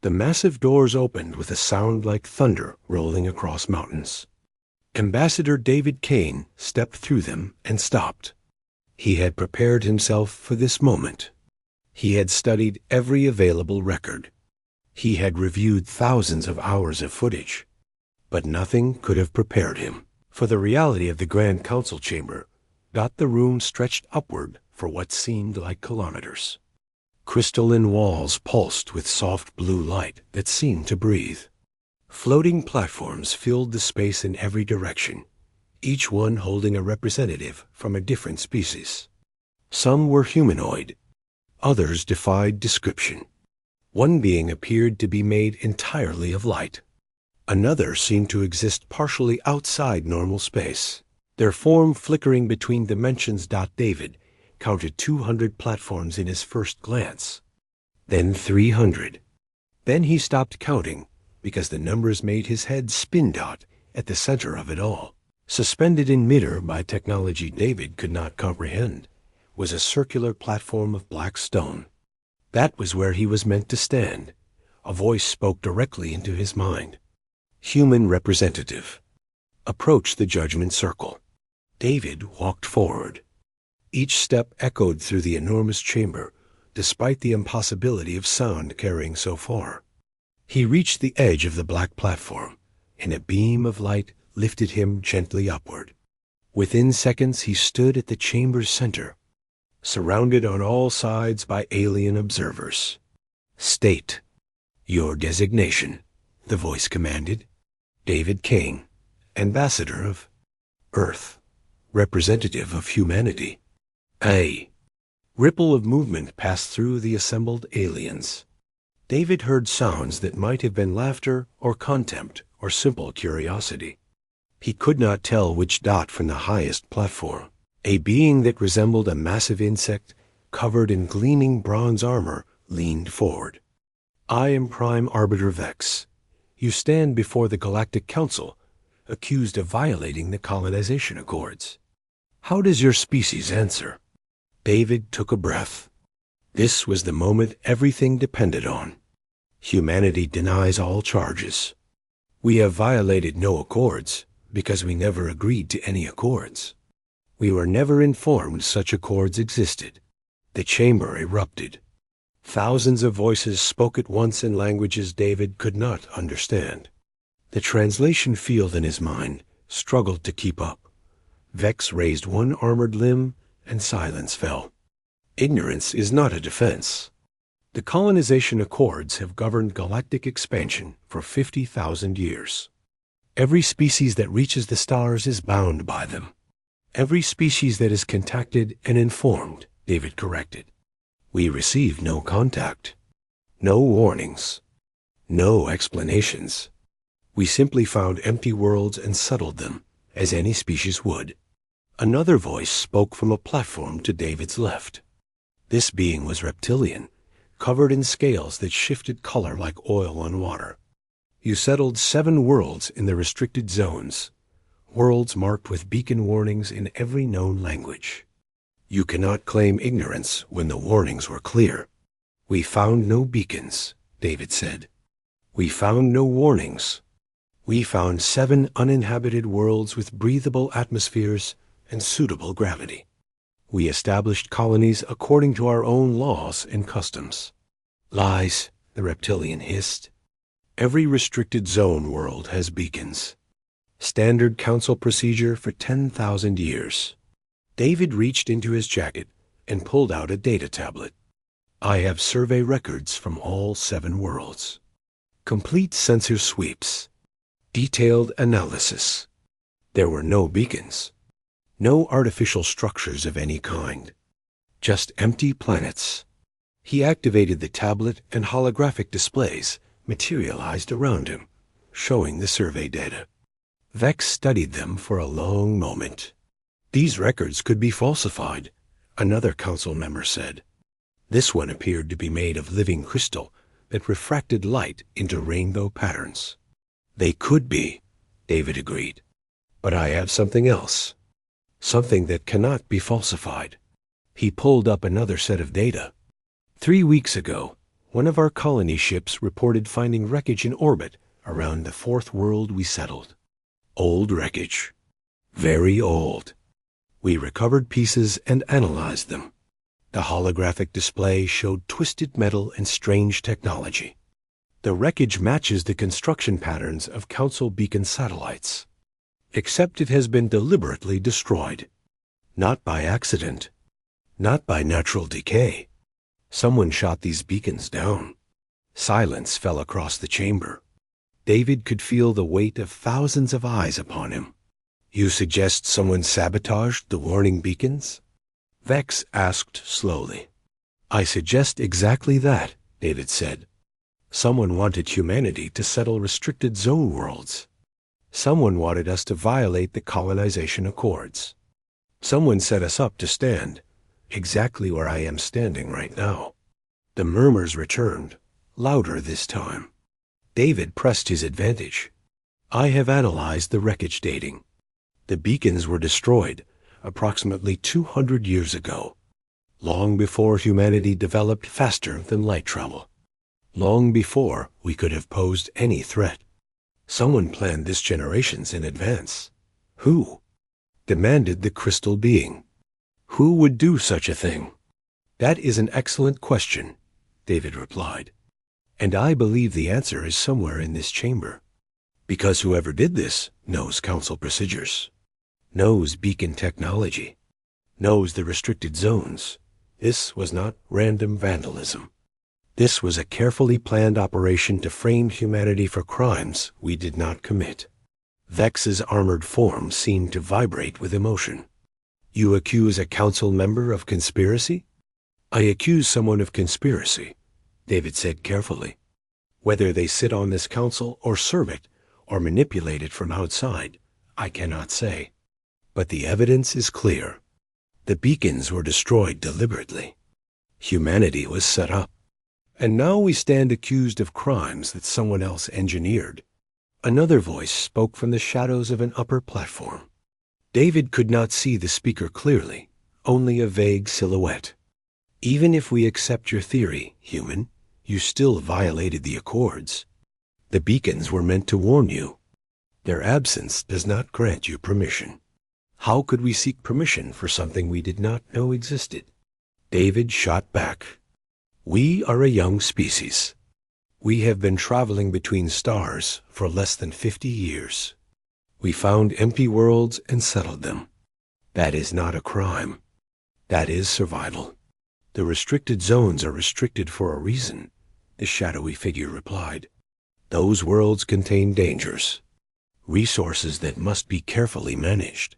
The massive doors opened with a sound like thunder rolling across mountains. Ambassador David Kane stepped through them and stopped. He had prepared himself for this moment. He had studied every available record. He had reviewed thousands of hours of footage. But nothing could have prepared him for the reality of the Grand Council chamber. The room stretched upward for what seemed like kilometers. Crystalline walls pulsed with soft blue light that seemed to breathe. Floating platforms filled the space in every direction, each one holding a representative from a different species. Some were humanoid, others defied description. One being appeared to be made entirely of light. Another seemed to exist partially outside normal space, their form flickering between dimensions. David counted 200 platforms in his first glance, then 300. Then he stopped counting because the numbers made his head spin. At the center of it all, suspended in midair by technology David could not comprehend, was a circular platform of black stone. That was where he was meant to stand. A voice spoke directly into his mind. Human representative. Approach the judgment circle. David walked forward. Each step echoed through the enormous chamber, despite the impossibility of sound carrying so far. He reached the edge of the black platform, and a beam of light lifted him gently upward. Within seconds he stood at the chamber's center, surrounded on all sides by alien observers. State your designation, the voice commanded. David Kane, ambassador of Earth, representative of humanity. A ripple of movement passed through the assembled aliens. David heard sounds that might have been laughter or contempt or simple curiosity. He could not tell which dot from the highest platform. A being that resembled a massive insect covered in gleaming bronze armor leaned forward. I am Prime Arbiter Vex. You stand before the Galactic Council, accused of violating the colonization accords. How does your species answer? David took a breath. This was the moment everything depended on. Humanity denies all charges. We have violated no accords because we never agreed to any accords. We were never informed such accords existed. The chamber erupted. Thousands of voices spoke at once in languages David could not understand. The translation field in his mind struggled to keep up. Vex raised one armored limb, and silence fell. Ignorance is not a defense. The colonization accords have governed galactic expansion for 50,000 years. Every species that reaches the stars is bound by them. Every species that is contacted and informed, David corrected. We received no contact, no warnings, no explanations. We simply found empty worlds and settled them, as any species would. Another voice spoke from a platform to David's left. This being was reptilian, covered in scales that shifted color like oil on water. You settled 7 worlds in the restricted zones, worlds marked with beacon warnings in every known language. You cannot claim ignorance when the warnings were clear. We found no beacons, David said. We found no warnings. We found 7 uninhabited worlds with breathable atmospheres and suitable gravity. We established colonies according to our own laws and customs. Lies, the reptilian hissed. Every restricted zone world has beacons. Standard council procedure for 10,000 years. David reached into his jacket and pulled out a data tablet. I have survey records from all 7 worlds. Complete sensor sweeps. Detailed analysis. There were no beacons. No artificial structures of any kind. Just empty planets. He activated the tablet and holographic displays materialized around him, showing the survey data. Vex studied them for a long moment. These records could be falsified, another council member said. This one appeared to be made of living crystal that refracted light into rainbow patterns. They could be, David agreed. But I have something else. Something that cannot be falsified. He pulled up another set of data. 3 weeks ago, One of our colony ships reported finding wreckage in orbit around the fourth world we settled. Old wreckage. Very old. We recovered pieces and analyzed them. The holographic display showed twisted metal and strange technology. The wreckage matches the construction patterns of Council beacon satellites, except it has been deliberately destroyed. Not by accident. Not by natural decay. Someone shot these beacons down. Silence fell across the chamber. David could feel the weight of thousands of eyes upon him. You suggest someone sabotaged the warning beacons? Vex asked slowly. I suggest exactly that, David said. Someone wanted humanity to settle restricted zone worlds. Someone wanted us to violate the colonization accords. Someone set us up to stand exactly where I am standing right now. The murmurs returned, louder this time. David pressed his advantage. I have analyzed the wreckage dating. The beacons were destroyed approximately 200 years ago, long before humanity developed faster than light travel, long before we could have posed any threat. Someone planned this generations in advance. Who? Demanded the crystal being. Who would do such a thing? That is an excellent question, David replied. And I believe the answer is somewhere in this chamber. Because whoever did this knows Council procedures, knows beacon technology, knows the restricted zones. This was not random vandalism. This was a carefully planned operation to frame humanity for crimes we did not commit. Vex's armored form seemed to vibrate with emotion. You accuse a council member of conspiracy? I accuse someone of conspiracy, David said carefully. Whether they sit on this council or serve it or manipulate it from outside, I cannot say. But the evidence is clear. The beacons were destroyed deliberately. Humanity was set up. And now we stand accused of crimes that someone else engineered. Another voice spoke from the shadows of an upper platform. David could not see the speaker clearly, only a vague silhouette. Even if we accept your theory, human, you still violated the accords. The beacons were meant to warn you. Their absence does not grant you permission. How could we seek permission for something we did not know existed? David shot back. We are a young species. We have been traveling between stars for less than 50 years. We found empty worlds and settled them. That is not a crime. That is survival. The restricted zones are restricted for a reason, the shadowy figure replied. Those worlds contain dangers, resources that must be carefully managed.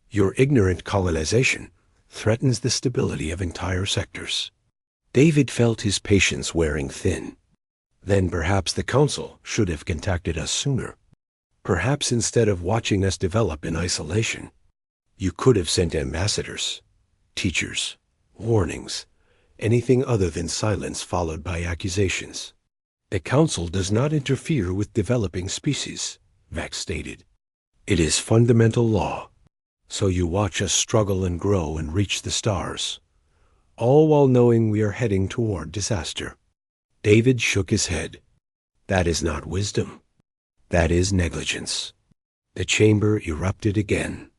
Your ignorant colonization threatens the stability of entire sectors. David felt his patience wearing thin. Then perhaps the Council should have contacted us sooner. Perhaps instead of watching us develop in isolation, you could have sent ambassadors, teachers, warnings, anything other than silence followed by accusations. The Council does not interfere with developing species, Vex stated. It is fundamental law. So you watch us struggle and grow and reach the stars, all while knowing we are heading toward disaster. David shook his head. That is not wisdom. That is negligence. The chamber erupted again.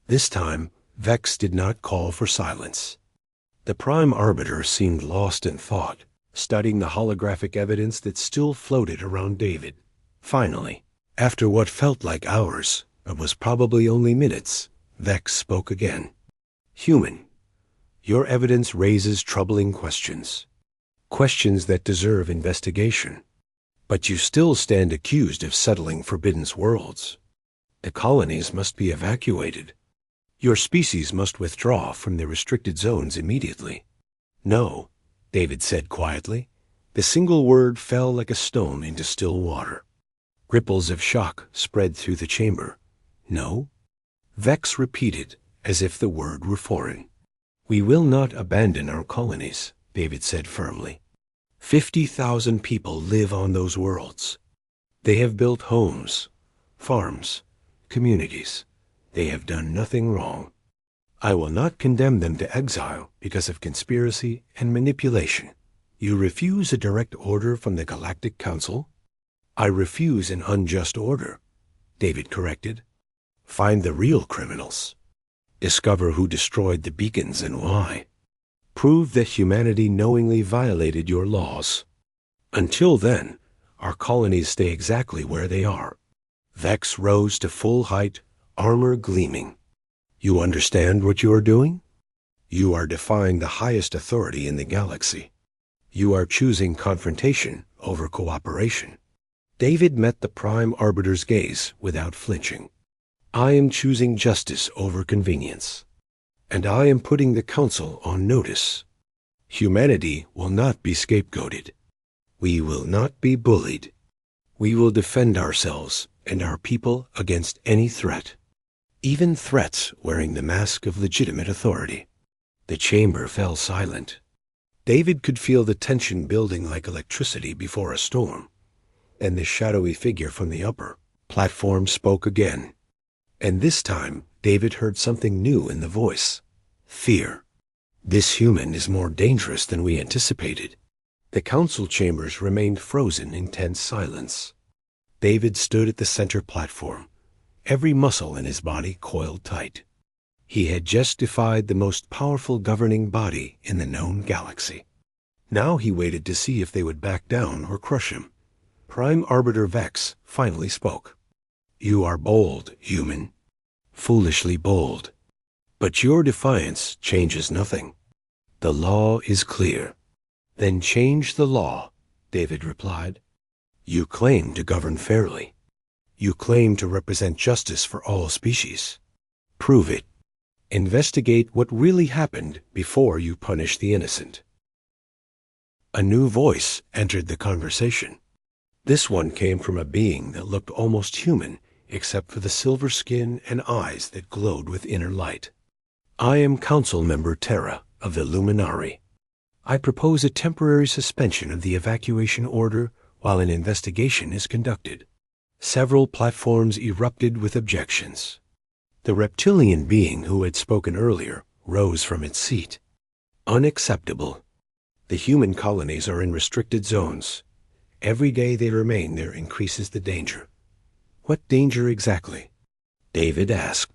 This time, Vex did not call for silence. The Prime Arbiter seemed lost in thought, studying the holographic evidence that still floated around David. Finally, after what felt like hours, but was probably only minutes, Vex spoke again. Human, your evidence raises troubling questions. Questions that deserve investigation. But you still stand accused of settling forbidden worlds. The colonies must be evacuated. Your species must withdraw from the restricted zones immediately. No, David said quietly. The single word fell like a stone into still water. Ripples of shock spread through the chamber. No? Vex repeated, as if the word were foreign. We will not abandon our colonies, David said firmly. 50,000 people live on those worlds. They have built homes, farms, communities. They have done nothing wrong. I will not condemn them to exile because of conspiracy and manipulation. You refuse a direct order from the Galactic Council? I refuse an unjust order, David corrected. Find the real criminals. Discover who destroyed the beacons and why. Prove that humanity knowingly violated your laws. Until then, our colonies stay exactly where they are. Vex rose to full height, armor gleaming. You understand what you are doing? You are defying the highest authority in the galaxy. You are choosing confrontation over cooperation. David met the Prime Arbiter's gaze without flinching. I am choosing justice over convenience. And I am putting the Council on notice. Humanity will not be scapegoated. We will not be bullied. We will defend ourselves and our people against any threat, even threats wearing the mask of legitimate authority. The chamber fell silent. David could feel the tension building like electricity before a storm. And the shadowy figure from the upper platform spoke again. And this time, David heard something new in the voice. Fear. This human is more dangerous than we anticipated. The council chambers remained frozen in tense silence. David stood at the center platform, every muscle in his body coiled tight. He had just defied the most powerful governing body in the known galaxy. Now he waited to see if they would back down or crush him. Prime Arbiter Vex finally spoke. You are bold, human. Foolishly bold. But your defiance changes nothing. The law is clear. Then change the law, David replied. You claim to govern fairly. You claim to represent justice for all species. Prove it. Investigate what really happened before you punish the innocent. A new voice entered the conversation. This one came from a being that looked almost human, except for the silver skin and eyes that glowed with inner light. I am Council Member Terra of the Luminari. I propose a temporary suspension of the evacuation order while an investigation is conducted. Several platforms erupted with objections. The reptilian being who had spoken earlier rose from its seat. Unacceptable. The human colonies are in restricted zones. Every day they remain there increases the danger. What danger exactly? David asked.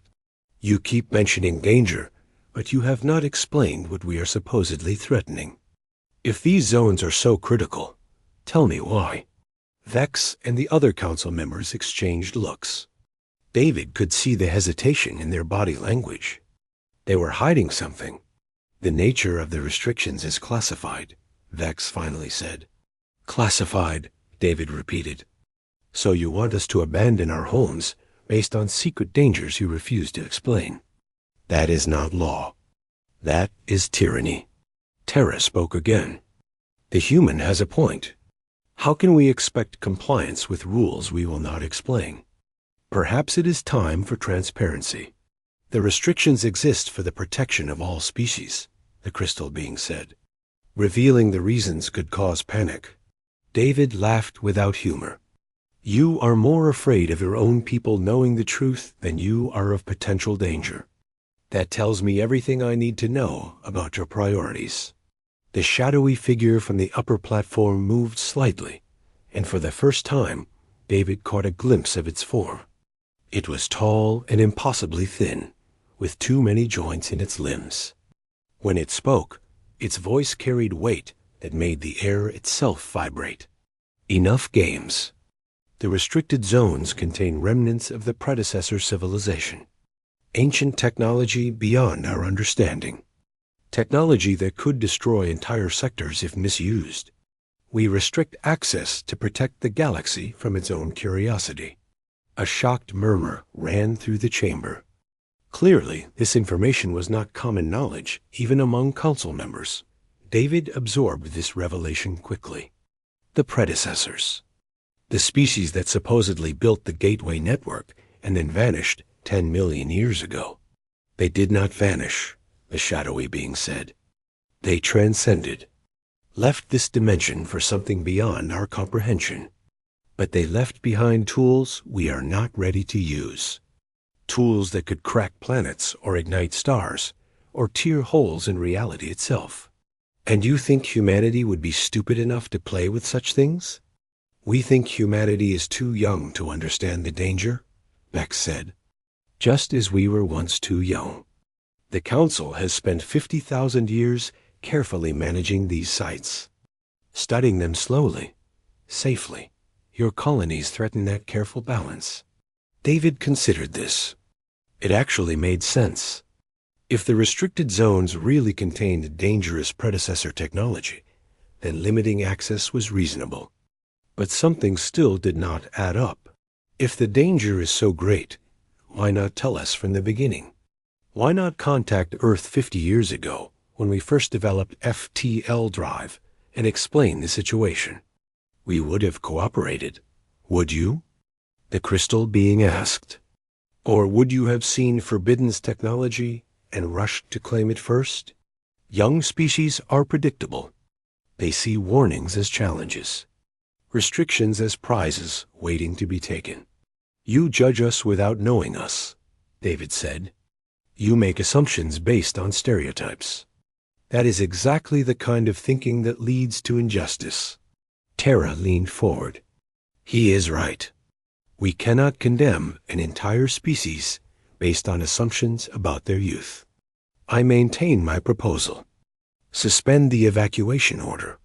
You keep mentioning danger, but you have not explained what we are supposedly threatening. If these zones are so critical, tell me why. Vex and the other council members exchanged looks. David could see the hesitation in their body language. They were hiding something. The nature of the restrictions is classified, Vex finally said. Classified, David repeated. So you want us to abandon our homes based on secret dangers you refuse to explain. That is not law. That is tyranny. Terra spoke again. The human has a point. How can we expect compliance with rules we will not explain? Perhaps it is time for transparency. The restrictions exist for the protection of all species, the crystal being said. Revealing the reasons could cause panic. David laughed without humor. You are more afraid of your own people knowing the truth than you are of potential danger. That tells me everything I need to know about your priorities. The shadowy figure from the upper platform moved slightly, and for the first time, David caught a glimpse of its form. It was tall and impossibly thin, with too many joints in its limbs. When it spoke, its voice carried weight that made the air itself vibrate. Enough games. The restricted zones contain remnants of the predecessor civilization. Ancient technology beyond our understanding. Technology that could destroy entire sectors if misused. We restrict access to protect the galaxy from its own curiosity. A shocked murmur ran through the chamber. Clearly, this information was not common knowledge, even among council members. David absorbed this revelation quickly. The predecessors. The species that supposedly built the Gateway Network and then vanished 10 million years ago. They did not vanish, the shadowy being said. They transcended. Left this dimension for something beyond our comprehension. But they left behind tools we are not ready to use. Tools that could crack planets or ignite stars, or tear holes in reality itself. And you think humanity would be stupid enough to play with such things? We think humanity is too young to understand the danger, Vex said. Just as we were once too young. The Council has spent 50,000 years carefully managing these sites, studying them slowly, safely. Your colonies threaten that careful balance. David considered this. It actually made sense. If the restricted zones really contained dangerous predecessor technology, then limiting access was reasonable. But something still did not add up. If the danger is so great, why not tell us from the beginning? Why not contact Earth 50 years ago when we first developed FTL drive and explain the situation? We would have cooperated. Would you? The crystal being asked. Or would you have seen Forbidden's technology and rushed to claim it first? Young species are predictable. They see warnings as challenges, restrictions as prizes waiting to be taken. You judge us without knowing us, David said. You make assumptions based on stereotypes. That is exactly the kind of thinking that leads to injustice. Terra leaned forward. He is right. We cannot condemn an entire species based on assumptions about their youth. I maintain my proposal. Suspend the evacuation order.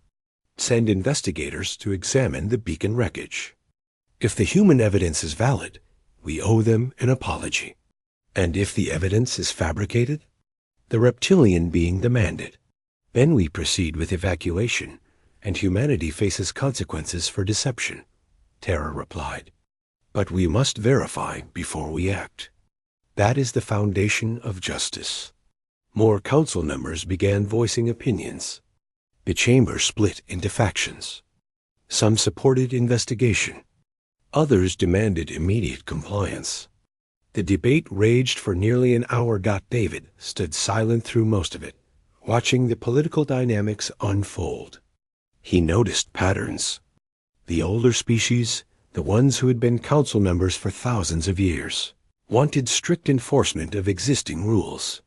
Send investigators to examine the beacon wreckage. If the human evidence is valid, we owe them an apology. And if the evidence is fabricated, the reptilian being demanded. Then we proceed with evacuation, and humanity faces consequences for deception, Terra replied. But we must verify before we act. That is the foundation of justice. More council members began voicing opinions. The chamber split into factions. Some supported investigation. Others demanded immediate compliance. The debate raged for nearly an hour. David stood silent through most of it, watching the political dynamics unfold. He noticed patterns. The older species, the ones who had been council members for thousands of years, wanted strict enforcement of existing rules.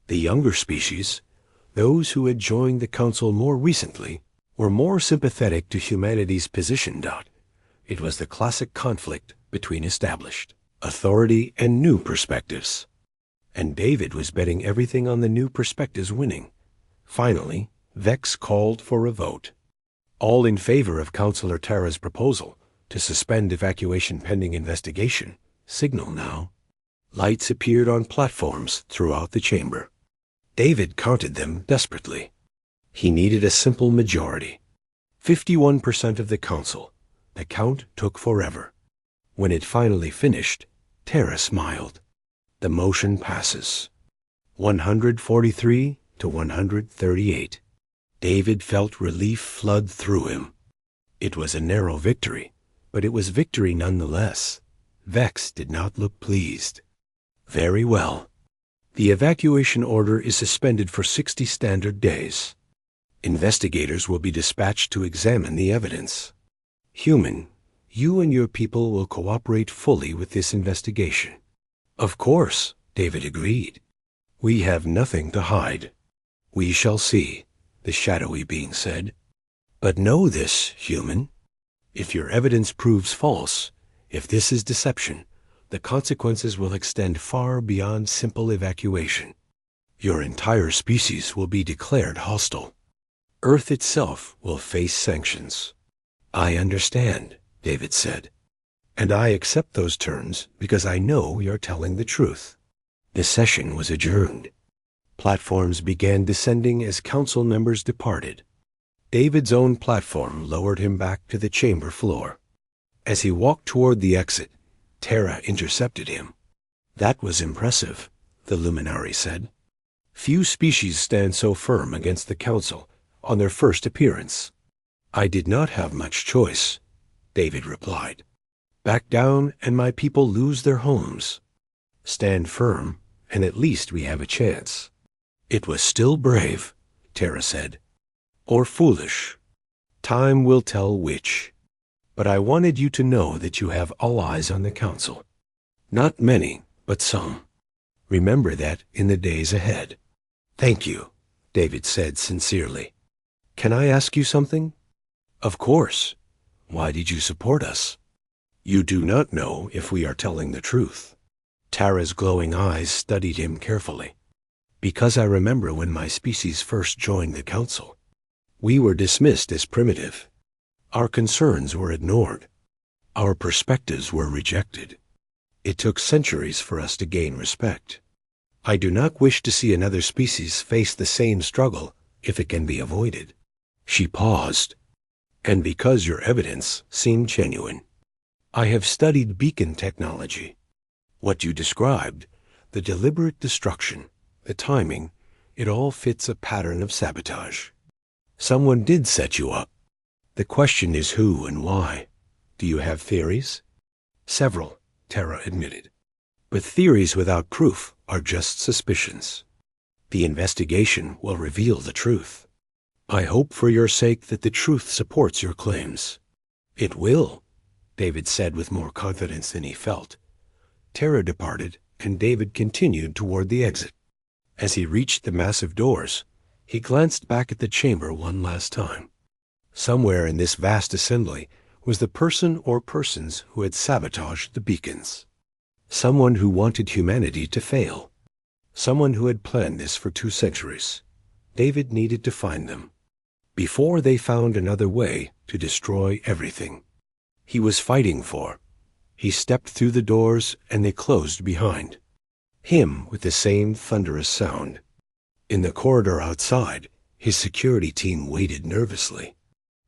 The younger species, those who had joined the council more recently, were more sympathetic to humanity's position. It was the classic conflict between established authority and new perspectives. And David was betting everything on the new perspectives winning. Finally, Vex called for a vote. All in favor of Councilor Terra's proposal to suspend evacuation pending investigation. Signal now. Lights appeared on platforms throughout the chamber. David counted them desperately. He needed a simple majority. 51% of the council. The count took forever. When it finally finished, Terra smiled. The motion passes. 143 to 138. David felt relief flood through him. It was a narrow victory, but it was victory nonetheless. Vex did not look pleased. Very well. The evacuation order is suspended for 60 standard days. Investigators will be dispatched to examine the evidence. Human, you and your people will cooperate fully with this investigation. Of course, David agreed. We have nothing to hide. We shall see, the shadowy being said. But know this, human. If your evidence proves false, if this is deception, the consequences will extend far beyond simple evacuation. Your entire species will be declared hostile. Earth itself will face sanctions. I understand, David said. And I accept those terms because I know you're telling the truth. The session was adjourned. Platforms began descending as council members departed. David's own platform lowered him back to the chamber floor. As he walked toward the exit, Terra intercepted him. That was impressive, the luminary said. Few species stand so firm against the council on their first appearance. I did not have much choice, David replied. Back down and my people lose their homes. Stand firm, and at least we have a chance. It was still brave, Terra said. Or foolish. Time will tell which. But I wanted you to know that you have allies on the council. Not many, but some. Remember that in the days ahead. Thank you, David said sincerely. Can I ask you something? Of course. Why did you support us? You do not know if we are telling the truth. Tara's glowing eyes studied him carefully. Because I remember when my species first joined the council. We were dismissed as primitive. Our concerns were ignored. Our perspectives were rejected. It took centuries for us to gain respect. I do not wish to see another species face the same struggle if it can be avoided. She paused. And because your evidence seemed genuine. I have studied beacon technology. What you described, the deliberate destruction, the timing, it all fits a pattern of sabotage. Someone did set you up. The question is who and why. Do you have theories? Several, Tara admitted. But theories without proof are just suspicions. The investigation will reveal the truth. I hope for your sake that the truth supports your claims. It will, David said with more confidence than he felt. Tara departed, and David continued toward the exit. As he reached the massive doors, he glanced back at the chamber one last time. Somewhere in this vast assembly was the person or persons who had sabotaged the beacons. Someone who wanted humanity to fail. Someone who had planned this for 2 centuries. David needed to find them. Before they found another way to destroy everything. He was fighting for. He stepped through the doors and they closed behind him with the same thunderous sound. In the corridor outside, his security team waited nervously.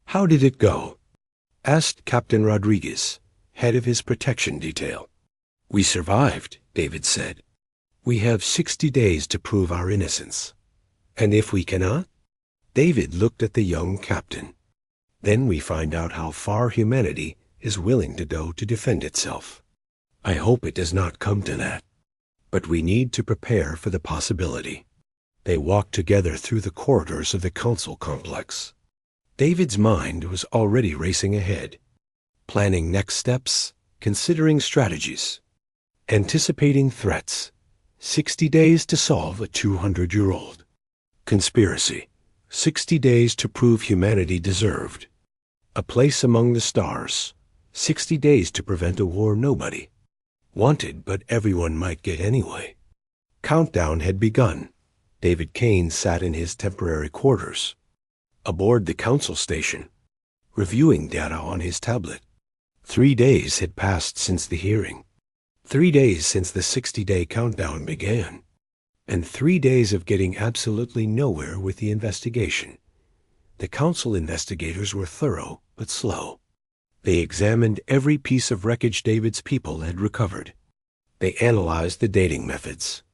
How did it go? Asked Captain Rodriguez, head of his protection detail. We survived, David said. We have 60 days to prove our innocence. And if we cannot? David looked at the young captain. Then we find out how far humanity is willing to go to defend itself. I hope it does not come to that. But we need to prepare for the possibility. They walked together through the corridors of the council complex. David's mind was already racing ahead, planning next steps, considering strategies, anticipating threats. 60 days to solve a 200-year-old conspiracy. 60 days to prove humanity deserved. A place among the stars. 60 days to prevent a war nobody wanted, but everyone might get anyway. Countdown had begun. David Kane sat in his temporary quarters, aboard the council station, reviewing data on his tablet. 3 days had passed since the hearing. 3 days since the 60-day countdown began. And 3 days of getting absolutely nowhere with the investigation. The council investigators were thorough but slow. They examined every piece of wreckage David's people had recovered. They analyzed the dating methods.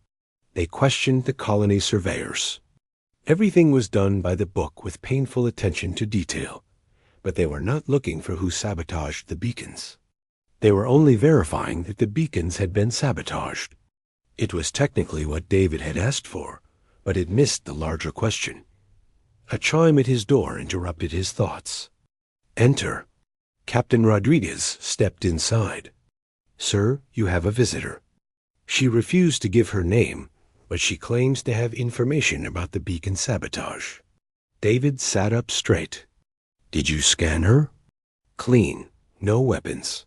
They questioned the colony surveyors. Everything was done by the book with painful attention to detail, but they were not looking for who sabotaged the beacons. They were only verifying that the beacons had been sabotaged. It was technically what David had asked for, but it missed the larger question. A chime at his door interrupted his thoughts. Enter. Captain Rodriguez stepped inside. Sir, you have a visitor. She refused to give her name, but she claims to have information about the beacon sabotage. David sat up straight. Did you scan her? Clean. No weapons.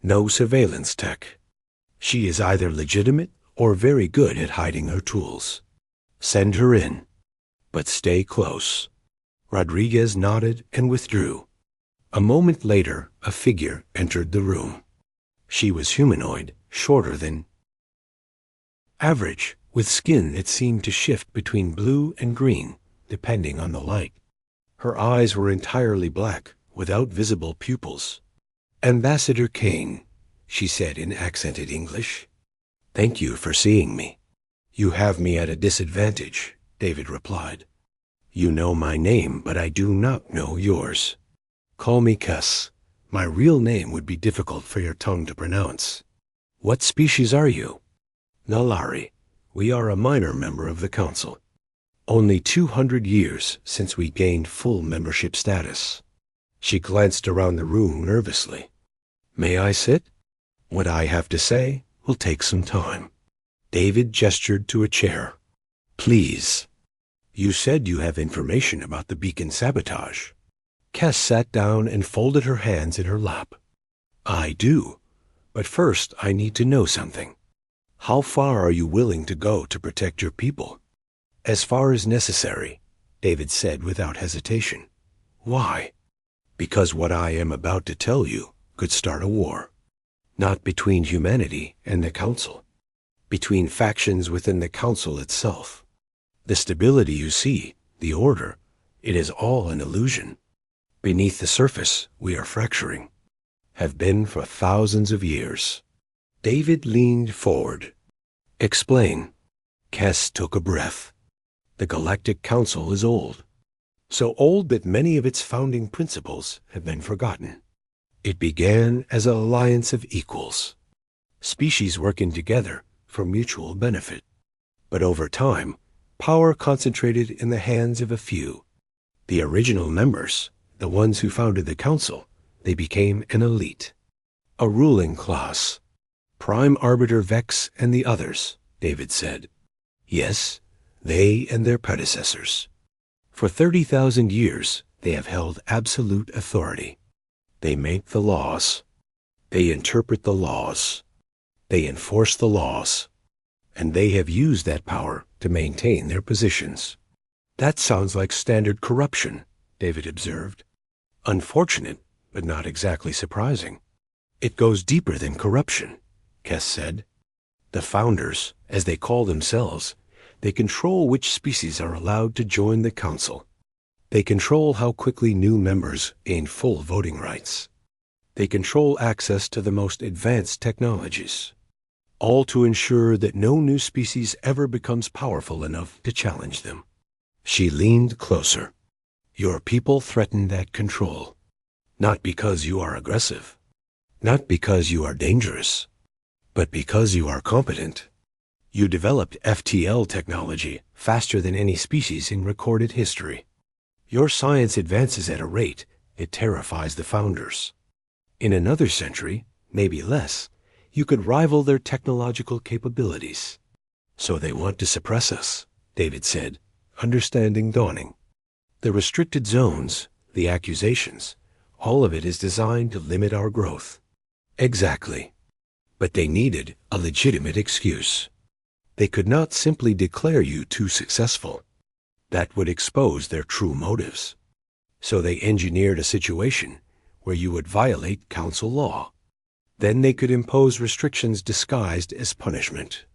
No surveillance tech. She is either legitimate or very good at hiding her tools. Send her in. But stay close. Rodriguez nodded and withdrew. A moment later, a figure entered the room. She was humanoid, shorter than average, with skin that seemed to shift between blue and green, depending on the light. Her eyes were entirely black, without visible pupils. Ambassador Kane, she said in accented English. Thank you for seeing me. You have me at a disadvantage, David replied. You know my name, but I do not know yours. Call me Kuss. My real name would be difficult for your tongue to pronounce. What species are you? Nalari. We are a minor member of the Council. Only 200 years since we gained full membership status. She glanced around the room nervously. May I sit? What I have to say will take some time. David gestured to a chair. Please. You said you have information about the beacon sabotage. Cass sat down and folded her hands in her lap. I do, but first I need to know something. How far are you willing to go to protect your people? As far as necessary, David said without hesitation. Why? Because what I am about to tell you could start a war. Not between humanity and the Council. Between factions within the Council itself. The stability you see, the order, it is all an illusion. Beneath the surface, we are fracturing. Have been for thousands of years. David leaned forward. Explain. Cass took a breath. The Galactic Council is old. So old that many of its founding principles have been forgotten. It began as an alliance of equals. Species working together for mutual benefit. But over time, power concentrated in the hands of a few. The original members, the ones who founded the Council, they became an elite. A ruling class. Prime Arbiter Vex and the others, David said. Yes, they and their predecessors. For 30,000 years, they have held absolute authority. They make the laws. They interpret the laws. They enforce the laws. And they have used that power to maintain their positions. That sounds like standard corruption, David observed. Unfortunate, but not exactly surprising. It goes deeper than corruption, Cass said. The founders, as they call themselves, they control which species are allowed to join the Council. They control how quickly new members gain full voting rights. They control access to the most advanced technologies, all to ensure that no new species ever becomes powerful enough to challenge them. She leaned closer. Your people threaten that control, not because you are aggressive, not because you are dangerous, but because you are competent. You developed FTL technology faster than any species in recorded history. Your science advances at a rate it terrifies the founders. In another century, maybe less, you could rival their technological capabilities. So they want to suppress us, David said, understanding dawning. The restricted zones, the accusations, all of it is designed to limit our growth. Exactly. But they needed a legitimate excuse. They could not simply declare you too successful. That would expose their true motives. So they engineered a situation where you would violate Council law. Then they could impose restrictions disguised as punishment.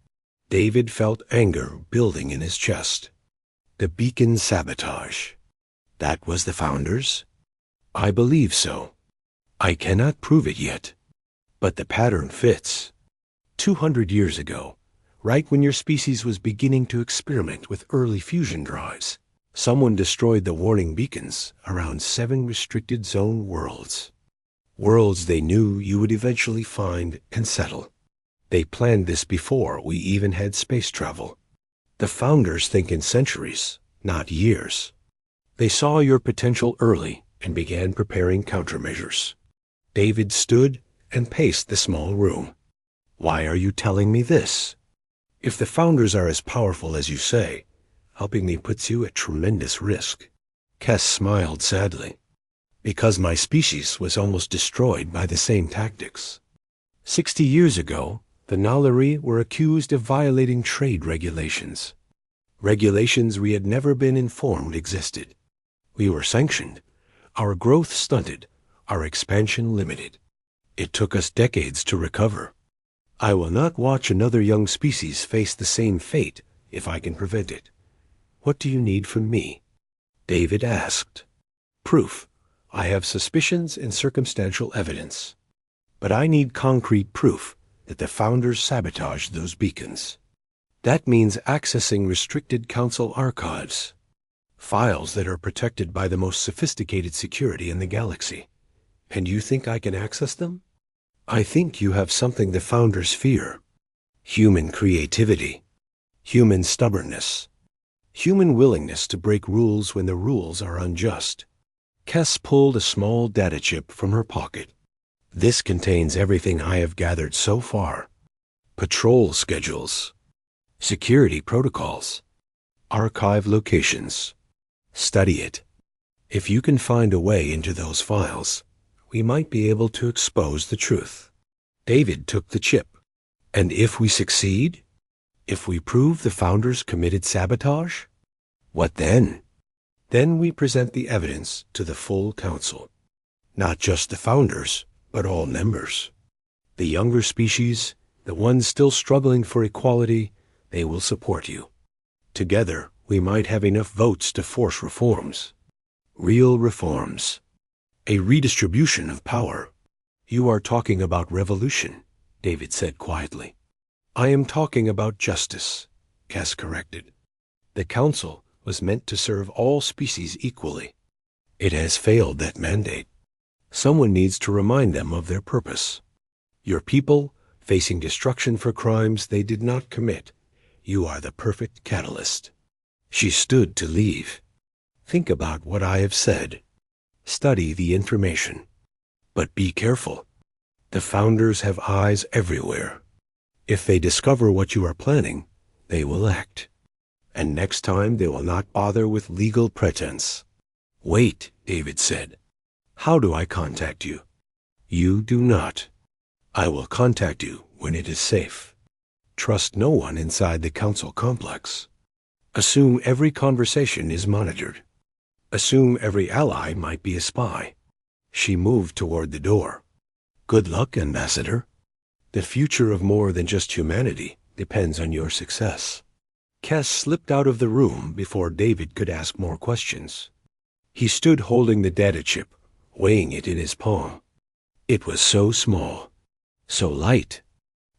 David felt anger building in his chest. The beacon sabotage. That was the founders? I believe so. I cannot prove it yet. But the pattern fits. 200 years ago, right when your species was beginning to experiment with early fusion drives, someone destroyed the warning beacons around 7 restricted zone worlds. Worlds they knew you would eventually find and settle. They planned this before we even had space travel. The founders think in centuries, not years. They saw your potential early and began preparing countermeasures. David stood and paced the small room. Why are you telling me this? If the founders are as powerful as you say, helping me puts you at tremendous risk. Cass smiled sadly. Because my species was almost destroyed by the same tactics. 60 years ago, the Nalari were accused of violating trade regulations. Regulations we had never been informed existed. We were sanctioned, our growth stunted, our expansion limited. It took us decades to recover. I will not watch another young species face the same fate if I can prevent it. What do you need from me? David asked. Proof. I have suspicions and circumstantial evidence. But I need concrete proof that the founders sabotaged those beacons. That means accessing restricted Council archives, files that are protected by the most sophisticated security in the galaxy. And you think I can access them? I think you have something the founders fear. Human creativity, human stubbornness, human willingness to break rules when the rules are unjust. Cass pulled a small data chip from her pocket. This contains everything I have gathered so far. Patrol schedules, security protocols, archive locations. Study it. If you can find a way into those files, we might be able to expose the truth. David took the chip. And if we succeed? If we prove the founders committed sabotage? What then? Then we present the evidence to the full council. Not just the founders, but all members. The younger species, the ones still struggling for equality, they will support you. Together, we might have enough votes to force reforms. Real reforms. A redistribution of power. You are talking about revolution, David said quietly. I am talking about justice, Cass corrected. The council was meant to serve all species equally. It has failed that mandate. Someone needs to remind them of their purpose. Your people, facing destruction for crimes they did not commit, you are the perfect catalyst. She stood to leave. Think about what I have said. Study the information. But be careful. The founders have eyes everywhere. If they discover what you are planning, they will act. And next time they will not bother with legal pretense. Wait, David said. How do I contact you? You do not. I will contact you when it is safe. Trust no one inside the council complex. Assume every conversation is monitored. Assume every ally might be a spy. She moved toward the door. Good luck, Ambassador. The future of more than just humanity depends on your success. Cass slipped out of the room before David could ask more questions. He stood holding the data chip, weighing it in his palm. It was so small, so light,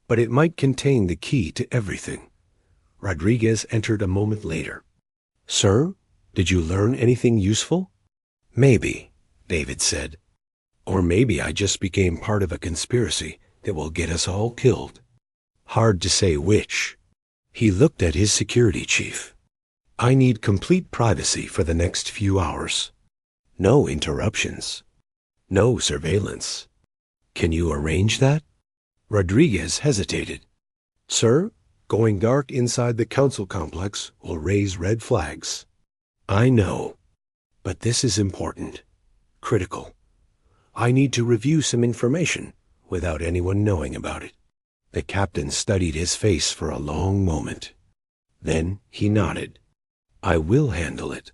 but it might contain the key to everything. Rodriguez entered a moment later. Sir, did you learn anything useful? Maybe, David said. Or maybe I just became part of a conspiracy that will get us all killed. Hard to say which. He looked at his security chief. I need complete privacy for the next few hours. No interruptions. No surveillance. Can you arrange that? Rodriguez hesitated. Sir, going dark inside the council complex will raise red flags. I know, but this is important. Critical. I need to review some information without anyone knowing about it. The captain studied his face for a long moment. Then he nodded. I will handle it.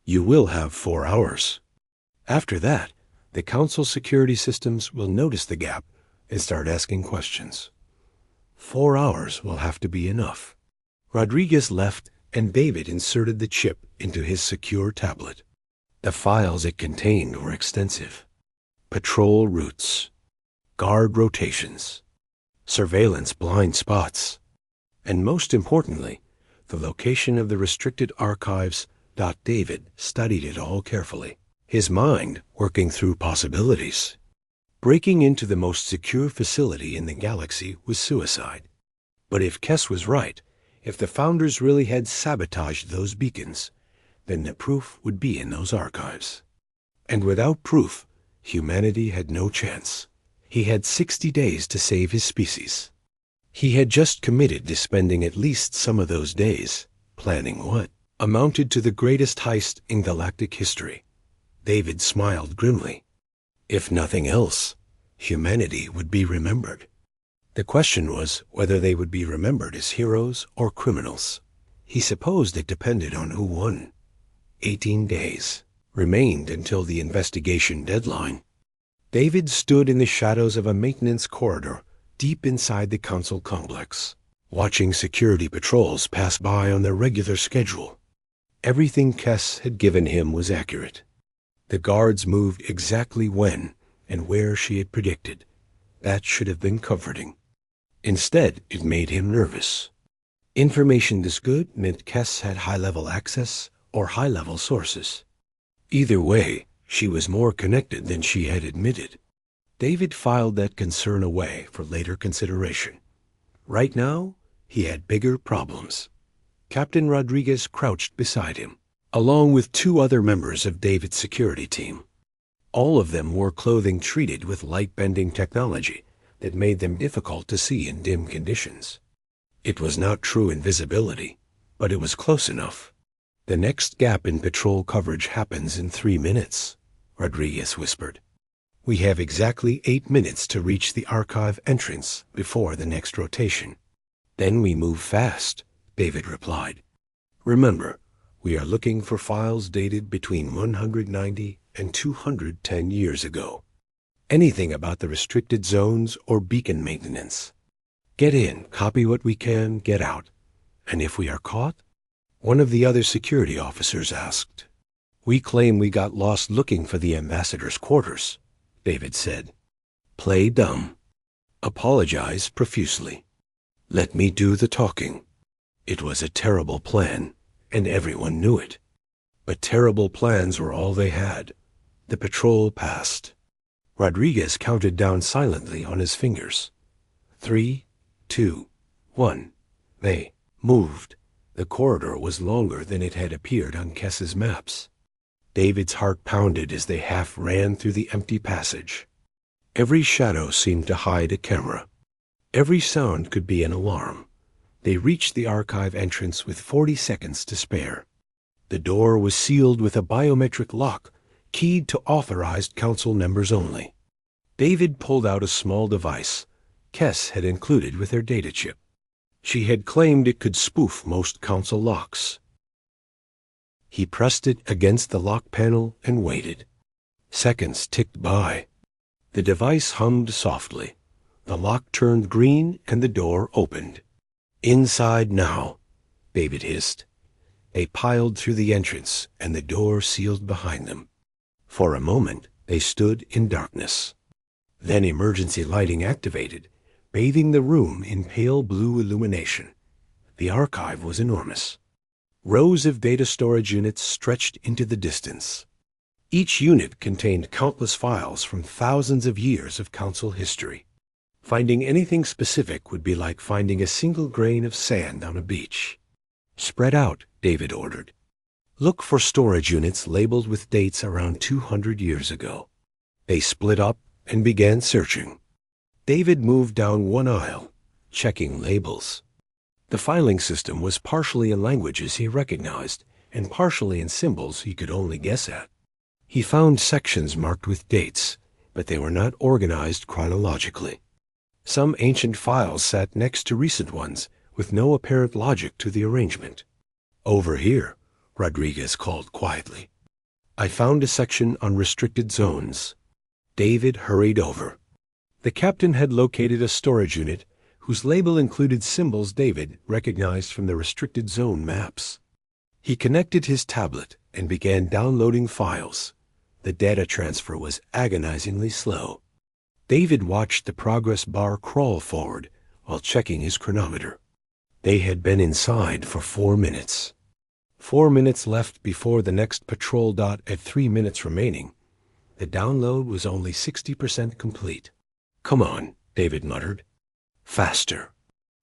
You will have 4 hours. After that, the council security systems will notice the gap and start asking questions. 4 hours will have to be enough. Rodriguez left and David inserted the chip into his secure tablet. The files it contained were extensive. Patrol routes, guard rotations, surveillance blind spots, and most importantly, the location of the restricted archives. David studied it all carefully, his mind working through possibilities. Breaking into the most secure facility in the galaxy was suicide. But if Kess was right, if the founders really had sabotaged those beacons, then the proof would be in those archives. And without proof, humanity had no chance. He had 60 days to save his species. He had just committed to spending at least some of those days planning what amounted to the greatest heist in galactic history. David smiled grimly. If nothing else, humanity would be remembered. The question was whether they would be remembered as heroes or criminals. He supposed it depended on who won. 18 days remained until the investigation deadline. David stood in the shadows of a maintenance corridor deep inside the council complex, watching security patrols pass by on their regular schedule. Everything Kess had given him was accurate. The guards moved exactly when and where she had predicted. That should have been comforting. Instead, it made him nervous. Information this good meant Kess had high-level access or high-level sources. Either way, she was more connected than she had admitted. David filed that concern away for later consideration. Right now, he had bigger problems. Captain Rodriguez crouched beside him, along with 2 other members of David's security team. All of them wore clothing treated with light-bending technology that made them difficult to see in dim conditions. It was not true invisibility, but it was close enough. The next gap in patrol coverage happens in 3 minutes, Rodriguez whispered. We have exactly 8 minutes to reach the archive entrance before the next rotation. Then we move fast, David replied. Remember, we are looking for files dated between 190 and 210 years ago. Anything about the restricted zones or beacon maintenance. Get in, copy what we can, get out. And if we are caught? One of the other security officers asked. We claim we got lost looking for the ambassador's quarters, David said. Play dumb. Apologize profusely. Let me do the talking. It was a terrible plan, and everyone knew it. But terrible plans were all they had. The patrol passed. Rodriguez counted down silently on his fingers. 3, 2, 1. They moved. The corridor was longer than it had appeared on Kess's maps. David's heart pounded as they half ran through the empty passage. Every shadow seemed to hide a camera. Every sound could be an alarm. They reached the archive entrance with 40 seconds to spare. The door was sealed with a biometric lock, keyed to authorized council members only. David pulled out a small device Kess had included with her data chip. She had claimed it could spoof most council locks. He pressed it against the lock panel and waited. Seconds ticked by. The device hummed softly. The lock turned green and the door opened. Inside now, David hissed. They piled through the entrance and the door sealed behind them. For a moment, they stood in darkness. Then emergency lighting activated, bathing the room in pale blue illumination. The archive was enormous. Rows of data storage units stretched into the distance. Each unit contained countless files from thousands of years of council history. Finding anything specific would be like finding a single grain of sand on a beach. Spread out, David ordered. Look for storage units labeled with dates around 200 years ago. They split up and began searching. David moved down one aisle, checking labels. The filing system was partially in languages he recognized and partially in symbols he could only guess at. He found sections marked with dates, but they were not organized chronologically. Some ancient files sat next to recent ones, with no apparent logic to the arrangement. Over here, Rodriguez called quietly. I found a section on restricted zones. David hurried over. The captain had located a storage unit whose label included symbols David recognized from the restricted zone maps. He connected his tablet and began downloading files. The data transfer was agonizingly slow. David watched the progress bar crawl forward while checking his chronometer. They had been inside for 4 minutes. 4 minutes left before the next patrol dot at 3 minutes remaining. The download was only 60% complete. Come on, David muttered. Faster.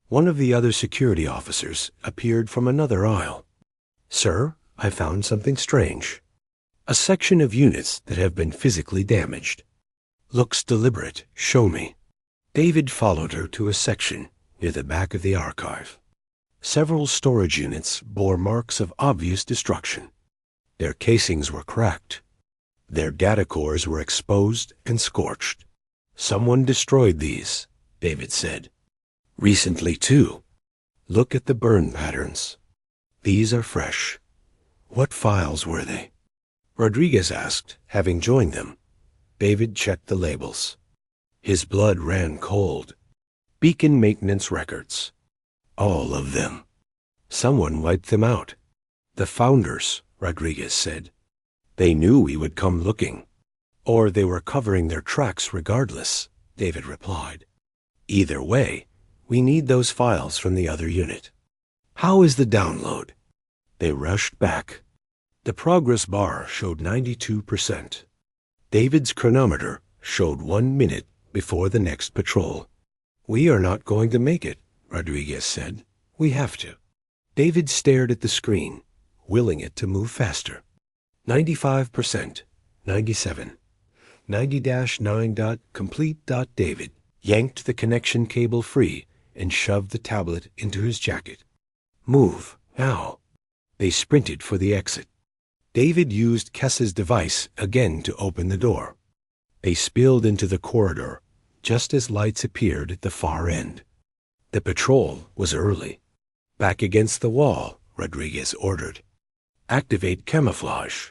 One of the other security officers appeared from another aisle. Sir, I found something strange. A section of units that have been physically damaged. Looks deliberate. Show me. David followed her to a section near the back of the archive. Several storage units bore marks of obvious destruction. Their casings were cracked. Their data cores were exposed and scorched. Someone destroyed these, David said. Recently, too. Look at the burn patterns. These are fresh. What files were they? Rodriguez asked, having joined them. David checked the labels. His blood ran cold. Beacon maintenance records. All of them. Someone wiped them out. The founders, Rodriguez said. They knew we would come looking. Or they were covering their tracks regardless, David replied. Either way, we need those files from the other unit. How is the download? They rushed back. The progress bar showed 92%. David's chronometer showed 1 minute before the next patrol. We are not going to make it, Rodriguez said. We have to. David stared at the screen, willing it to move faster. 95%, 97, 90-9. Complete. David yanked the connection cable free and shoved the tablet into his jacket. Move, Now, they sprinted for the exit. David used Kess's device again to open the door. They spilled into the corridor just as lights appeared at the far end. The patrol was early. Back against the wall, Rodriguez ordered. Activate camouflage.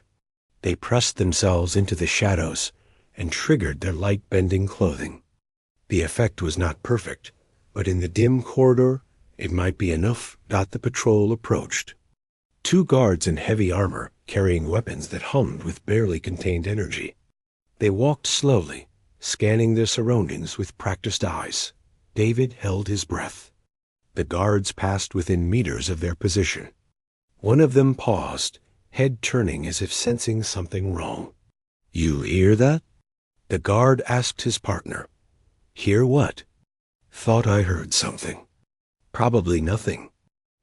They pressed themselves into the shadows and triggered their light-bending clothing. The effect was not perfect, but in the dim corridor, it might be enough. The patrol approached. 2 guards in heavy armor, carrying weapons that hummed with barely contained energy. They walked slowly, scanning their surroundings with practiced eyes. David held his breath. The guards passed within meters of their position. One of them paused, head turning as if sensing something wrong. "You hear that?" The guard asked his partner. "Hear what?" "Thought I heard something." "Probably nothing."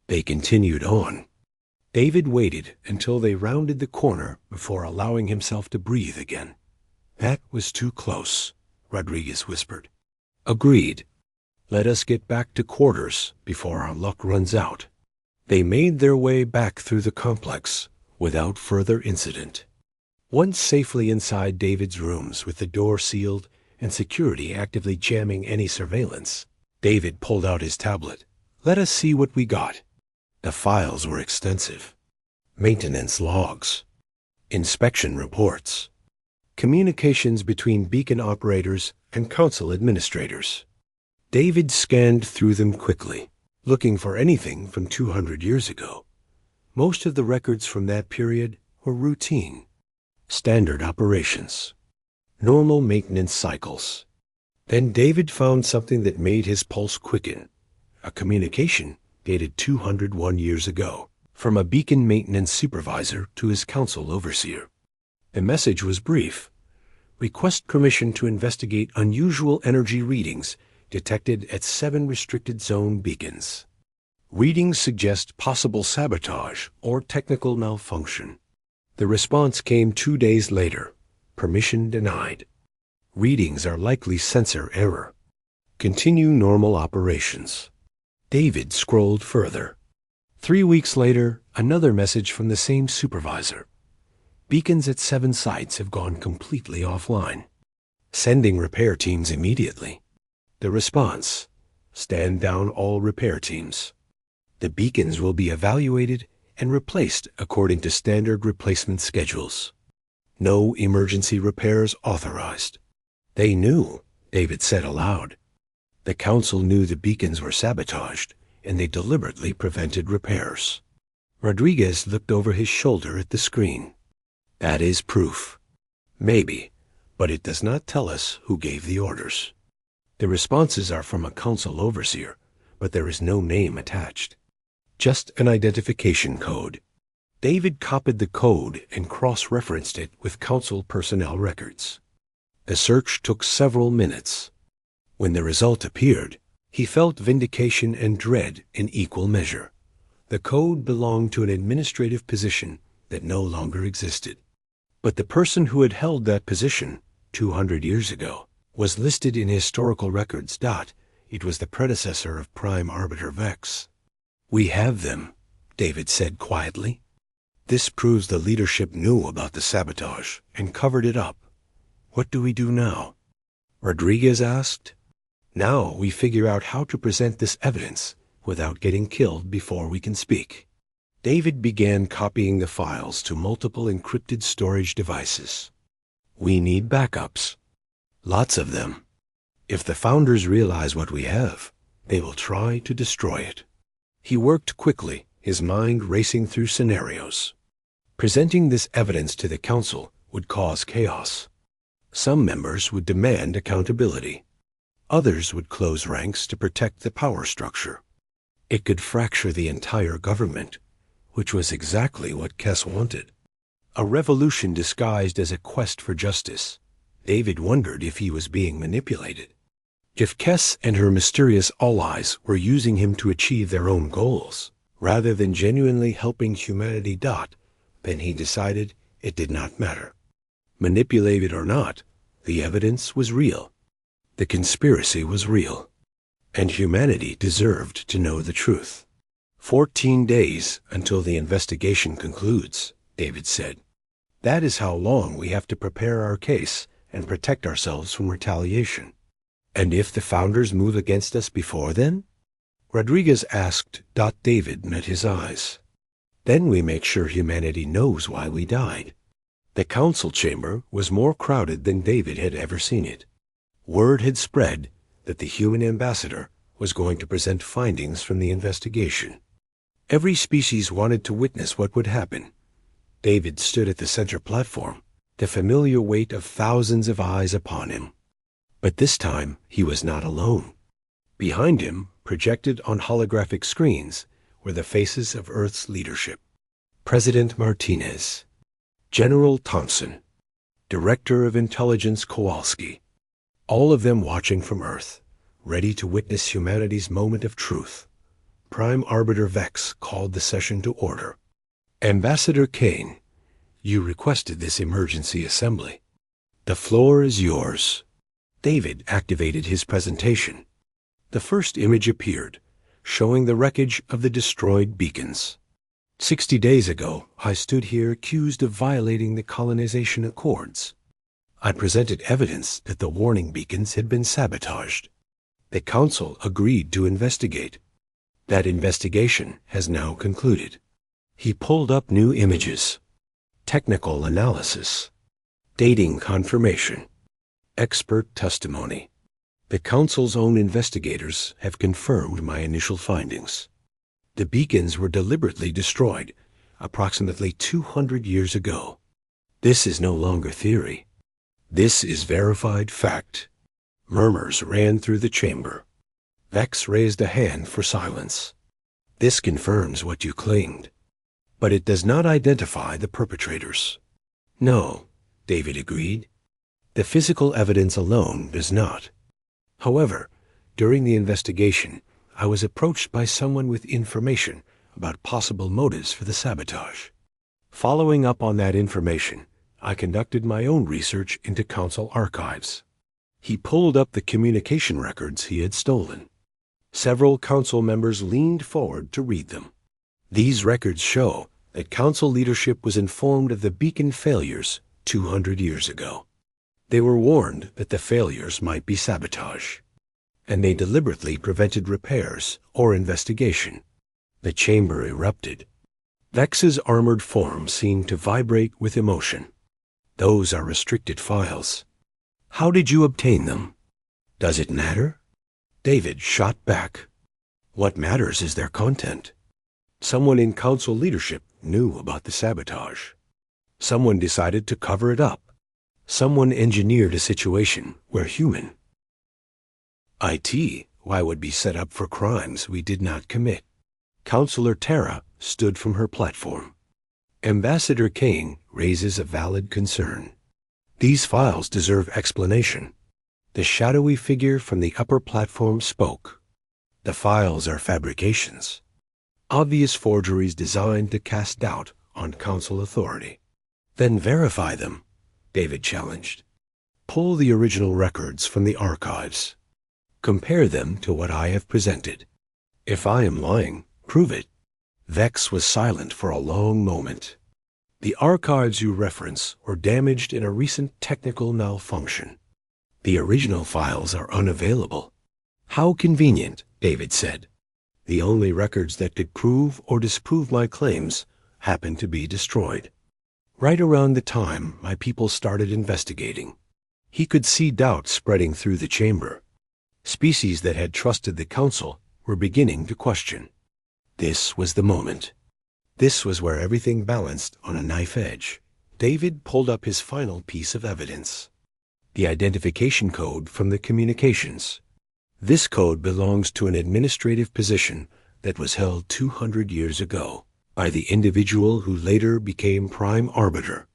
They continued on. David waited until they rounded the corner before allowing himself to breathe again. "That was too close," Rodriguez whispered. "Agreed. Let us get back to quarters before our luck runs out." They made their way back through the complex without further incident. Once safely inside David's rooms with the door sealed and security actively jamming any surveillance, David pulled out his tablet. "Let us see what we got." The files were extensive. Maintenance logs, inspection reports, communications between beacon operators and council administrators. David scanned through them quickly, looking for anything from 200 years ago. Most of the records from that period were routine, standard operations, normal maintenance cycles. Then David found something that made his pulse quicken, a communication dated 201 years ago, from a beacon maintenance supervisor to his council overseer. The message was brief. Request permission to investigate unusual energy readings detected at 7 restricted zone beacons. Readings suggest possible sabotage or technical malfunction. The response came 2 days later. Permission denied. Readings are likely sensor error. Continue normal operations. David scrolled further. 3 weeks later, another message from the same supervisor. Beacons at 7 sites have gone completely offline. Sending repair teams immediately. The response: stand down all repair teams. The beacons will be evaluated and replaced according to standard replacement schedules. No emergency repairs authorized. They knew, David said aloud. The council knew the beacons were sabotaged, and they deliberately prevented repairs. Rodriguez looked over his shoulder at the screen. That is proof. Maybe, but it does not tell us who gave the orders. The responses are from a council overseer, but there is no name attached. Just an identification code. David copied the code and cross-referenced it with council personnel records. The search took several minutes. When the result appeared, he felt vindication and dread in equal measure. The code belonged to an administrative position that no longer existed. But the person who had held that position 200 years ago was listed in historical records. It was the predecessor of Prime Arbiter Vex. We have them, David said quietly. This proves the leadership knew about the sabotage and covered it up. What do we do now? Rodriguez asked. Now we figure out how to present this evidence without getting killed before we can speak. David began copying the files to multiple encrypted storage devices. We need backups. Lots of them. If the founders realize what we have, they will try to destroy it. He worked quickly, his mind racing through scenarios. Presenting this evidence to the council would cause chaos. Some members would demand accountability. Others would close ranks to protect the power structure. It could fracture the entire government, which was exactly what Kess wanted. A revolution disguised as a quest for justice. David wondered if he was being manipulated. If Kess and her mysterious allies were using him to achieve their own goals, rather than genuinely helping humanity, then he decided it did not matter. Manipulated or not, the evidence was real. The conspiracy was real, and humanity deserved to know the truth. 14 days until the investigation concludes, David said. That is how long we have to prepare our case and protect ourselves from retaliation. And if the founders move against us before then? Rodriguez asked. David met his eyes. Then we make sure humanity knows why we died. The council chamber was more crowded than David had ever seen it. Word had spread that the human ambassador was going to present findings from the investigation. Every species wanted to witness what would happen. David stood at the center platform, the familiar weight of thousands of eyes upon him. But this time he was not alone. Behind him, projected on holographic screens, were the faces of Earth's leadership. President Martinez, General Thompson, Director of Intelligence Kowalski, all of them watching from Earth, ready to witness humanity's moment of truth. Prime Arbiter Vex called the session to order. Ambassador Kane, you requested this emergency assembly. The floor is yours. David activated his presentation. The first image appeared, showing the wreckage of the destroyed beacons. 60 days ago, I stood here accused of violating the colonization accords. I presented evidence that the warning beacons had been sabotaged. The council agreed to investigate. That investigation has now concluded. He pulled up new images, technical analysis, dating confirmation, expert testimony. The council's own investigators have confirmed my initial findings. The beacons were deliberately destroyed approximately 200 years ago. This is no longer theory. This is verified fact. Murmurs ran through the chamber. Vex raised a hand for silence. This confirms what you claimed, but it does not identify the perpetrators. No, David agreed. The physical evidence alone does not. However, during the investigation, I was approached by someone with information about possible motives for the sabotage. Following up on that information, I conducted my own research into council archives. He pulled up the communication records he had stolen. Several council members leaned forward to read them. These records show that council leadership was informed of the beacon failures 200 years ago. They were warned that the failures might be sabotage, and they deliberately prevented repairs or investigation. The chamber erupted. Vex's armored form seemed to vibrate with emotion. Those are restricted files. How did you obtain them? Does it matter? David shot back. What matters is their content. Someone in council leadership knew about the sabotage. Someone decided to cover it up. Someone engineered a situation where human IT would be set up for crimes we did not commit. Counselor Tara stood from her platform. Ambassador Kane raises a valid concern. These files deserve explanation. The shadowy figure from the upper platform spoke. The files are fabrications. Obvious forgeries designed to cast doubt on council authority. Then verify them, David challenged. Pull the original records from the archives. Compare them to what I have presented. If I am lying, prove it. Vex was silent for a long moment. The archives you reference were damaged in a recent technical malfunction. The original files are unavailable. How convenient, David said. The only records that could prove or disprove my claims happened to be destroyed. Right around the time my people started investigating, he could see doubt spreading through the chamber. Species that had trusted the council were beginning to question. This was the moment. This was where everything balanced on a knife edge. David pulled up his final piece of evidence. The identification code from the communications. This code belongs to an administrative position that was held 200 years ago by the individual who later became Prime Arbiter,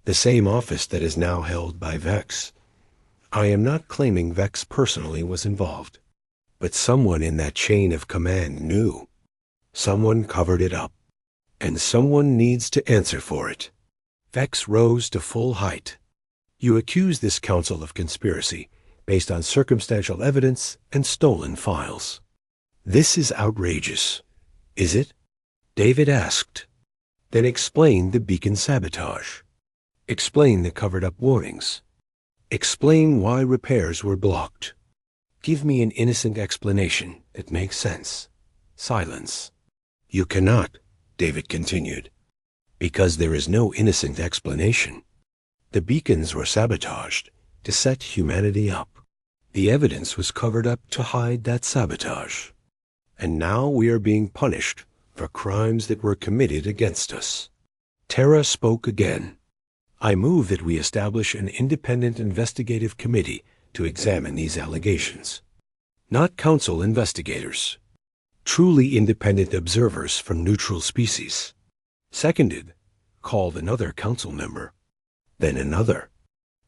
the same office that is now held by Vex. I am not claiming Vex personally was involved, but someone in that chain of command knew. Someone covered it up, and someone needs to answer for it. Vex rose to full height. You accuse this council of conspiracy based on circumstantial evidence and stolen files. This is outrageous. Is it? David asked. Then explain the beacon sabotage. Explain the covered-up warnings. Explain why repairs were blocked. Give me an innocent explanation that makes sense. Silence. You cannot, David continued, because there is no innocent explanation. The beacons were sabotaged to set humanity up. The evidence was covered up to hide that sabotage. And now we are being punished for crimes that were committed against us. Terra spoke again. I move that we establish an independent investigative committee to examine these allegations. Not council investigators. Truly independent observers from neutral species. Seconded, called another council member. Then another.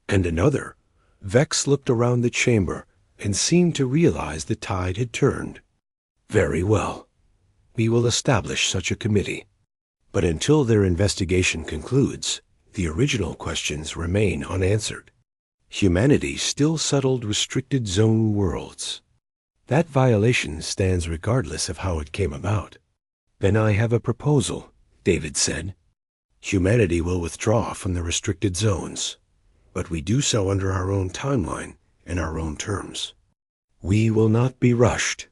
And another. Vex looked around the chamber and seemed to realize the tide had turned. Very well. We will establish such a committee. But until their investigation concludes, the original questions remain unanswered. Humanity still settled restricted zone worlds. That violation stands regardless of how it came about. Then I have a proposal, David said. Humanity will withdraw from the restricted zones, but we do so under our own timeline and our own terms. We will not be rushed.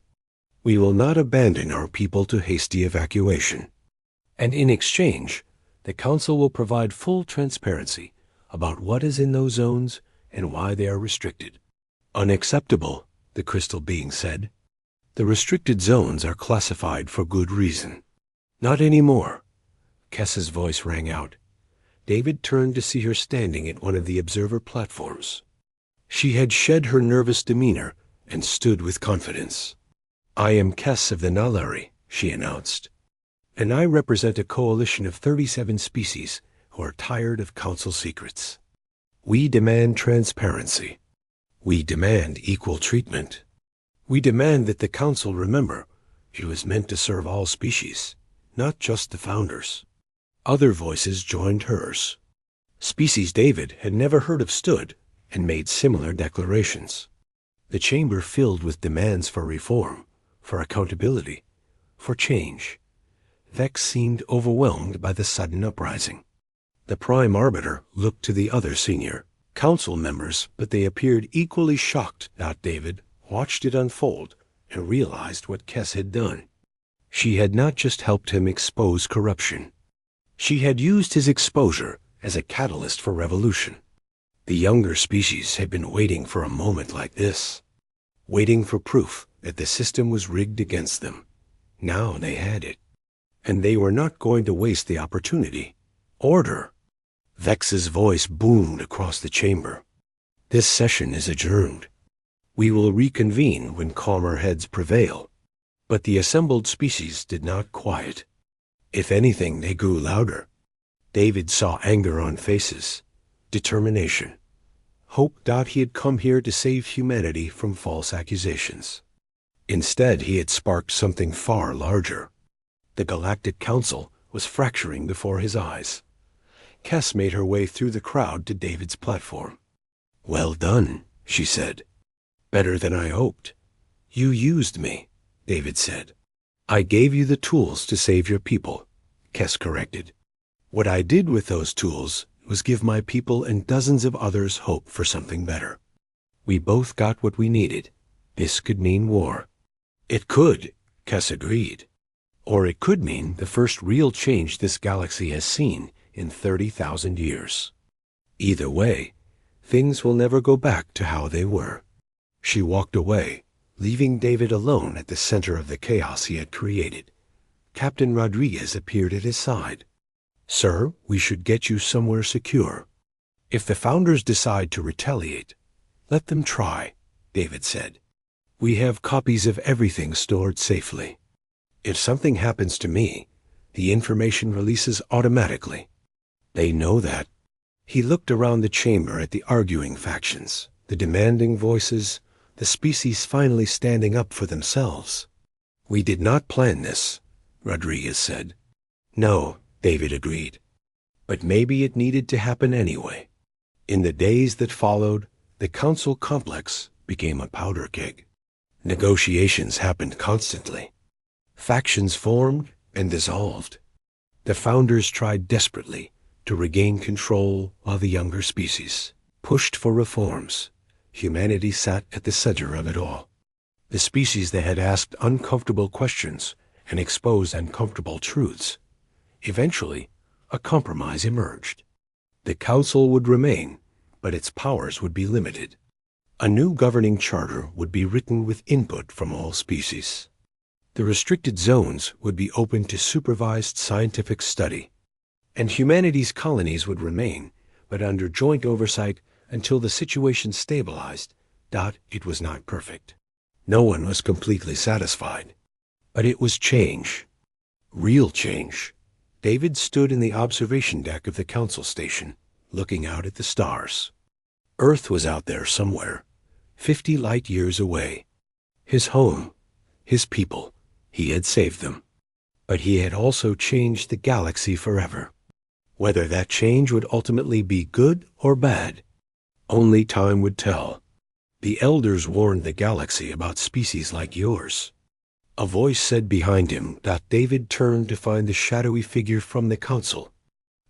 We will not abandon our people to hasty evacuation. And in exchange, the Council will provide full transparency about what is in those zones and why they are restricted. Unacceptable, the crystal being said. The restricted zones are classified for good reason. Not anymore. Kessa's voice rang out. David turned to see her standing at one of the observer platforms. She had shed her nervous demeanor and stood with confidence. I am Kess of the Nalari, she announced, and I represent a coalition of 37 species who are tired of council secrets. We demand transparency. We demand equal treatment. We demand that the council remember it was meant to serve all species, not just the founders. Other voices joined hers. Species David had never heard of stood and made similar declarations. The chamber filled with demands for reform, for accountability, for change. Vex seemed overwhelmed by the sudden uprising. The Prime Arbiter looked to the other senior council members, but they appeared equally shocked. David watched it unfold and realized what Kess had done. She had not just helped him expose corruption. She had used his exposure as a catalyst for revolution. The younger species had been waiting for a moment like this, waiting for proof that the system was rigged against them. Now they had it, and they were not going to waste the opportunity. Order! Vex's voice boomed across the chamber. This session is adjourned. We will reconvene when calmer heads prevail. But the assembled species did not quiet. If anything, they grew louder. David saw anger on faces, determination, hope. He had come here to save humanity from false accusations. Instead, he had sparked something far larger. The Galactic Council was fracturing before his eyes. Kess made her way through the crowd to David's platform. Well done, she said. Better than I hoped. You used me, David said. I gave you the tools to save your people, Kess corrected. What I did with those tools was give my people and dozens of others hope for something better. We both got what we needed. This could mean war. It could, Kess agreed. Or it could mean the first real change this galaxy has seen in 30,000 years. Either way, things will never go back to how they were. She walked away, leaving David alone at the center of the chaos he had created. Captain Rodriguez appeared at his side. Sir, we should get you somewhere secure. If the founders decide to retaliate, let them try, David said. We have copies of everything stored safely. If something happens to me, the information releases automatically. They know that. He looked around the chamber at the arguing factions, the demanding voices, the species finally standing up for themselves. We did not plan this, Rodriguez said. No, David agreed. But maybe it needed to happen anyway. In the days that followed, the council complex became a powder keg. Negotiations happened constantly. Factions formed and dissolved. The founders tried desperately to regain control while the younger species pushed for reforms. Humanity sat at the center of it all. The species that had asked uncomfortable questions and exposed uncomfortable truths. Eventually, a compromise emerged. The council would remain, but its powers would be limited. A new governing charter would be written with input from all species. The restricted zones would be open to supervised scientific study, and humanity's colonies would remain, but under joint oversight until the situation stabilized. It was not perfect. No one was completely satisfied. But it was change. Real change. David stood in the observation deck of the council station, looking out at the stars. Earth was out there somewhere, 50 light years away. His home, his people, he had saved them. But he had also changed the galaxy forever. Whether that change would ultimately be good or bad, only time would tell. The elders warned the galaxy about species like yours. A voice said behind him that David turned to find the shadowy figure from the council.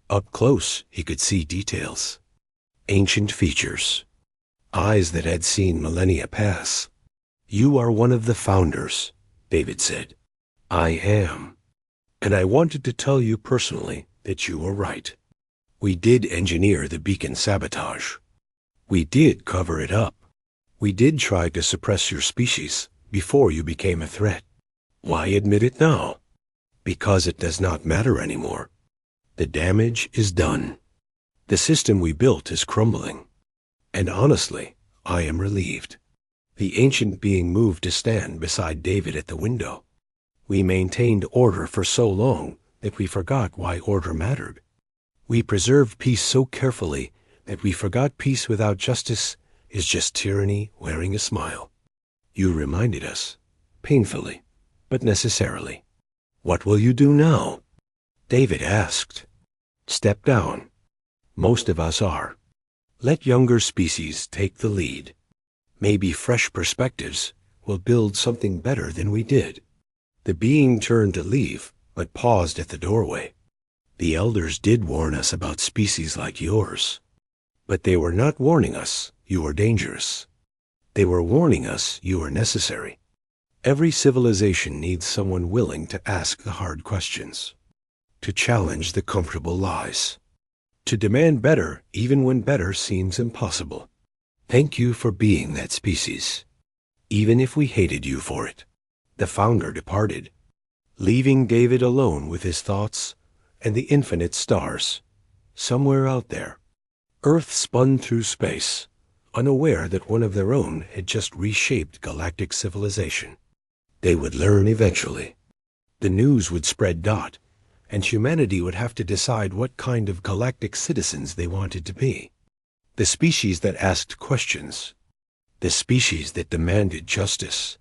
Up close, he could see details. Ancient features. Eyes that had seen millennia pass. You are one of the founders, David said. I am. And I wanted to tell you personally that you were right. We did engineer the beacon sabotage. We did cover it up. We did try to suppress your species before you became a threat. Why admit it now? Because it does not matter anymore. The damage is done. The system we built is crumbling. And honestly, I am relieved. The ancient being moved to stand beside David at the window. We maintained order for so long that we forgot why order mattered. We preserved peace so carefully that we forgot peace without justice is just tyranny wearing a smile. You reminded us, painfully, but necessarily. What will you do now? David asked. Step down. Most of us are. Let younger species take the lead. Maybe fresh perspectives will build something better than we did. The being turned to leave, but paused at the doorway. The elders did warn us about species like yours. But they were not warning us you are dangerous. They were warning us you are necessary. Every civilization needs someone willing to ask the hard questions, to challenge the comfortable lies, to demand better even when better seems impossible. Thank you for being that species, even if we hated you for it. The founder departed, leaving David alone with his thoughts and the infinite stars. Somewhere out there, Earth spun through space, unaware that one of their own had just reshaped galactic civilization. They would learn eventually. The news would spread, and humanity would have to decide what kind of galactic citizens they wanted to be. The species that asked questions. The species that demanded justice.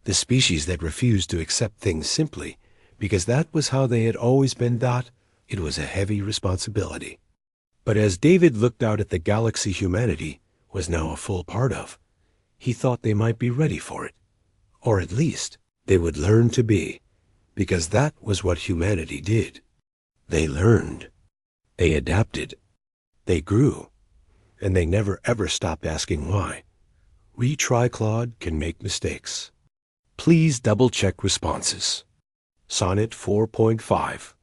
The species that refused to accept things simply because that was how they had always been. It was a heavy responsibility. But as David looked out at the galaxy humanity was now a full part of, he thought they might be ready for it. Or at least, they would learn to be, because that was what humanity did. They learned. They adapted. They grew. And they never ever stopped asking why. Retry Claude can make mistakes. Please double-check responses. Sonnet 4.5.